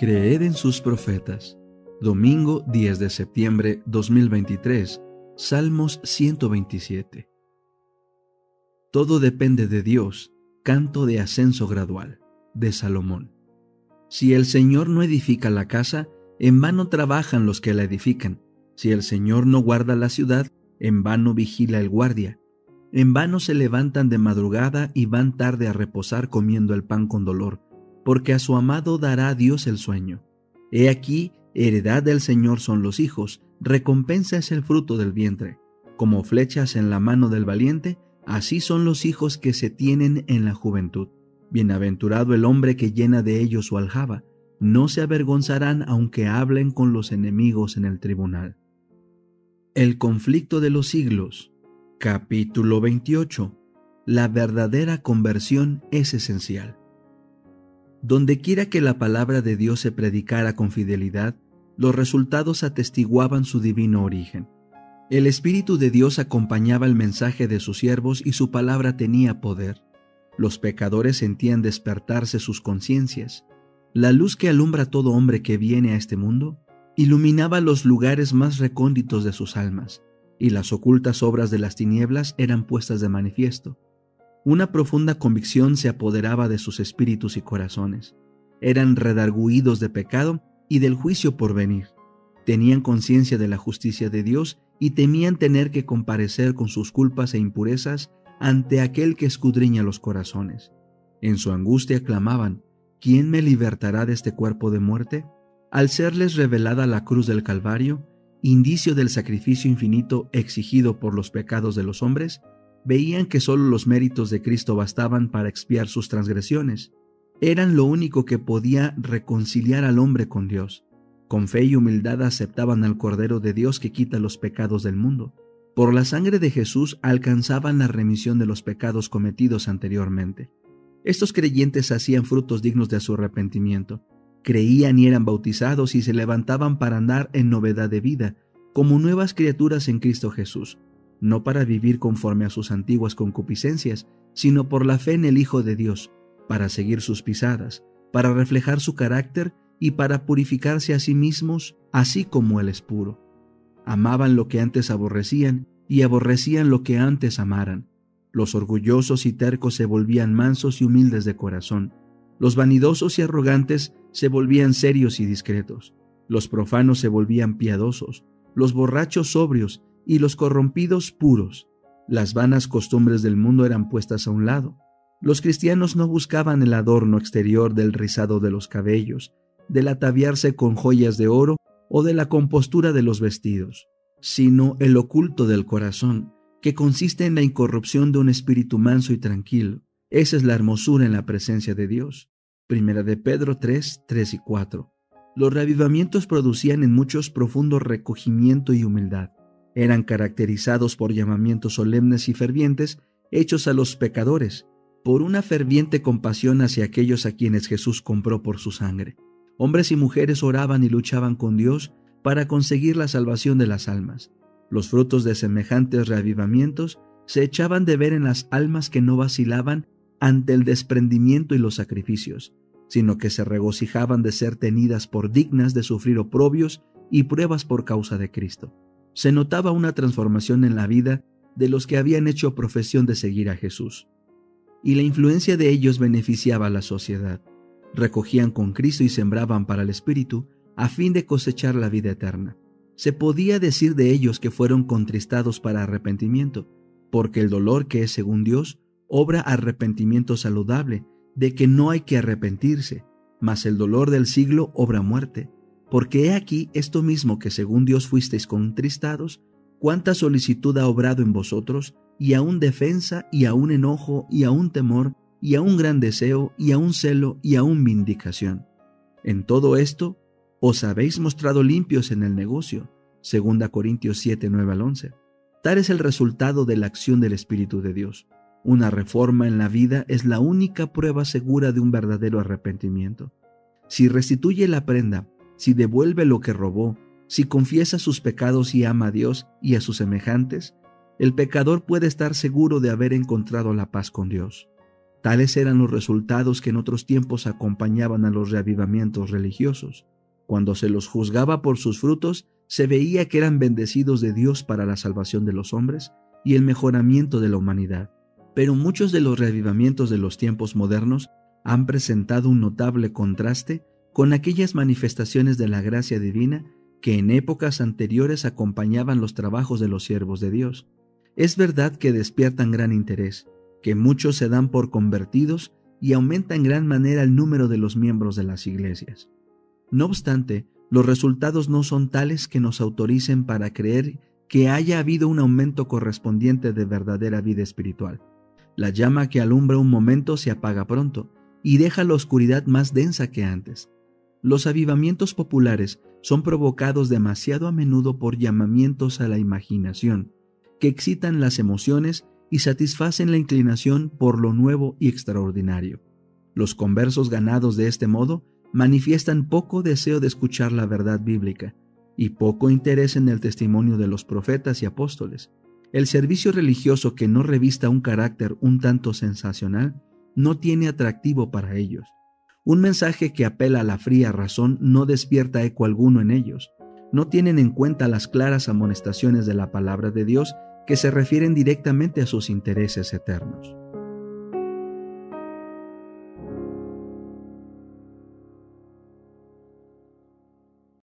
Creed en sus profetas. Domingo 10 de septiembre 2023, Salmos 127. Todo depende de Dios. Canto de ascenso gradual, de Salomón. Si el Señor no edifica la casa, en vano trabajan los que la edifican. Si el Señor no guarda la ciudad, en vano vigila el guardia. En vano se levantan de madrugada y van tarde a reposar comiendo el pan con dolor, porque a su amado dará Dios el sueño. He aquí, heredad del Señor son los hijos, recompensa es el fruto del vientre. Como flechas en la mano del valiente, así son los hijos que se tienen en la juventud. Bienaventurado el hombre que llena de ellos su aljaba, no se avergonzarán aunque hablen con los enemigos en el tribunal. El conflicto de los siglos. Capítulo 28. La verdadera conversión es esencial. Dondequiera que la palabra de Dios se predicara con fidelidad, los resultados atestiguaban su divino origen. El Espíritu de Dios acompañaba el mensaje de sus siervos y su palabra tenía poder. Los pecadores sentían despertarse sus conciencias. La luz que alumbra a todo hombre que viene a este mundo iluminaba los lugares más recónditos de sus almas, y las ocultas obras de las tinieblas eran puestas de manifiesto. Una profunda convicción se apoderaba de sus espíritus y corazones. Eran redargüidos de pecado y del juicio por venir. Tenían conciencia de la justicia de Dios y temían tener que comparecer con sus culpas e impurezas ante aquel que escudriña los corazones. En su angustia clamaban: ¿quién me libertará de este cuerpo de muerte? Al serles revelada la cruz del Calvario, indicio del sacrificio infinito exigido por los pecados de los hombres, veían que solo los méritos de Cristo bastaban para expiar sus transgresiones. Eran lo único que podía reconciliar al hombre con Dios. Con fe y humildad aceptaban al Cordero de Dios que quita los pecados del mundo. Por la sangre de Jesús alcanzaban la remisión de los pecados cometidos anteriormente. Estos creyentes hacían frutos dignos de su arrepentimiento. Creían y eran bautizados y se levantaban para andar en novedad de vida, como nuevas criaturas en Cristo Jesús, no para vivir conforme a sus antiguas concupiscencias, sino por la fe en el Hijo de Dios, para seguir sus pisadas, para reflejar su carácter y para purificarse a sí mismos, así como Él es puro. Amaban lo que antes aborrecían y aborrecían lo que antes amaran. Los orgullosos y tercos se volvían mansos y humildes de corazón. Los vanidosos y arrogantes se volvían serios y discretos. Los profanos se volvían piadosos, los borrachos sobrios y los corrompidos puros. Las vanas costumbres del mundo eran puestas a un lado. Los cristianos no buscaban el adorno exterior del rizado de los cabellos, del ataviarse con joyas de oro o de la compostura de los vestidos, sino el oculto del corazón, que consiste en la incorrupción de un espíritu manso y tranquilo. Esa es la hermosura en la presencia de Dios. Primera de Pedro 3, 3 y 4. Los reavivamientos producían en muchos profundo recogimiento y humildad. Eran caracterizados por llamamientos solemnes y fervientes hechos a los pecadores, por una ferviente compasión hacia aquellos a quienes Jesús compró por su sangre. Hombres y mujeres oraban y luchaban con Dios para conseguir la salvación de las almas. Los frutos de semejantes reavivamientos se echaban de ver en las almas que no vacilaban ante el desprendimiento y los sacrificios, sino que se regocijaban de ser tenidas por dignas de sufrir oprobios y pruebas por causa de Cristo. Se notaba una transformación en la vida de los que habían hecho profesión de seguir a Jesús, y la influencia de ellos beneficiaba a la sociedad. Recogían con Cristo y sembraban para el Espíritu a fin de cosechar la vida eterna. Se podía decir de ellos que fueron contristados para arrepentimiento, porque el dolor que es según Dios obra arrepentimiento saludable, de que no hay que arrepentirse, mas el dolor del siglo obra muerte. Porque he aquí esto mismo que según Dios fuisteis contristados, cuánta solicitud ha obrado en vosotros, y aún defensa, y aún enojo, y aún temor, y aún gran deseo, y aún celo, y aún vindicación. En todo esto os habéis mostrado limpios en el negocio. 2 Corintios 7, 9 al 11. Tal es el resultado de la acción del Espíritu de Dios. Una reforma en la vida es la única prueba segura de un verdadero arrepentimiento. Si restituye la prenda, si devuelve lo que robó, si confiesa sus pecados y ama a Dios y a sus semejantes, el pecador puede estar seguro de haber encontrado la paz con Dios. Tales eran los resultados que en otros tiempos acompañaban a los reavivamientos religiosos. Cuando se los juzgaba por sus frutos, se veía que eran bendecidos de Dios para la salvación de los hombres y el mejoramiento de la humanidad. Pero muchos de los reavivamientos de los tiempos modernos han presentado un notable contraste con aquellas manifestaciones de la gracia divina que en épocas anteriores acompañaban los trabajos de los siervos de Dios. Es verdad que despiertan gran interés, que muchos se dan por convertidos y aumenta en gran manera el número de los miembros de las iglesias. No obstante, los resultados no son tales que nos autoricen para creer que haya habido un aumento correspondiente de verdadera vida espiritual. La llama que alumbra un momento se apaga pronto y deja la oscuridad más densa que antes. Los avivamientos populares son provocados demasiado a menudo por llamamientos a la imaginación, que excitan las emociones y satisfacen la inclinación por lo nuevo y extraordinario. Los conversos ganados de este modo manifiestan poco deseo de escuchar la verdad bíblica y poco interés en el testimonio de los profetas y apóstoles. El servicio religioso que no revista un carácter un tanto sensacional no tiene atractivo para ellos. Un mensaje que apela a la fría razón no despierta eco alguno en ellos. No tienen en cuenta las claras amonestaciones de la palabra de Dios que se refieren directamente a sus intereses eternos.